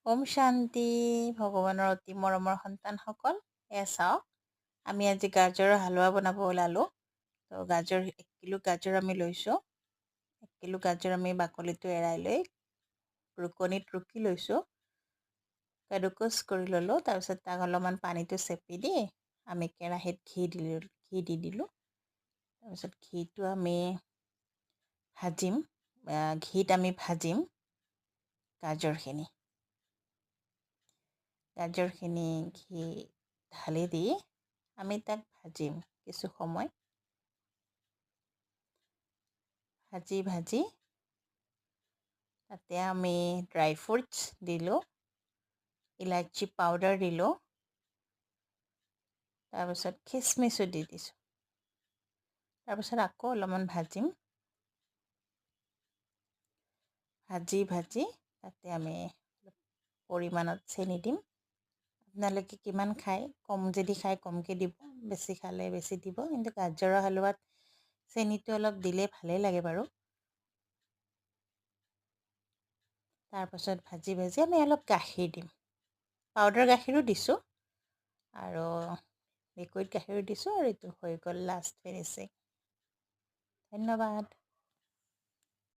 ওম শান্তি ভগৱানৰ অতি মৰমৰ সন্তানসকল এয়া চাওক আমি আজি গাজৰৰ হালোৱা বনাব ওলালোঁ তো গাজৰ 1 কিলো গাজৰ আমি লৈছোঁ 1 কিলো গাজৰ আমি বাকলিটো এৰাই লৈ ৰুকনিত ৰুকি লৈছোঁ কাডুকুচ কৰি ল'লোঁ তাৰপিছত তাক অলপমান পানীটো চেপি দি আমি কেৰাহীত ঘি দি দিলোঁ তাৰপিছত ঘিটো আমি ভাজিম ঘিত আমি ভাজিম গাজৰখিনি গাজৰখিনি ঘি ঢালি দি আমি তাক ভাজিম কিছু সময় ভাজি তাতে আমি ড্ৰাই ফ্ৰুটছ দিলোঁ ইলাইচি পাউডাৰ দিলোঁ তাৰপিছত খিচমিচো দি দিছোঁ তাৰপিছত আকৌ অলপমান ভাজিম ভাজি তাতে আমি পৰিমাণত চেনি দিম আপোনালোকে কিমান খায় কম যদি খায় কমকৈ দিব বেছি খালে বেছি দিব কিন্তু গাজৰৰ হালোৱাত চেনিটো অলপ দিলে ভালেই লাগে বাৰু তাৰপাছত ভাজি আমি অলপ গাখীৰ দিম পাউডাৰ গাখীৰো দিছোঁ আৰু লিকুইড গাখীৰো দিছোঁ আৰু এইটো হৈ গ'ল লাষ্ট ফিনিচিং ধন্যবাদ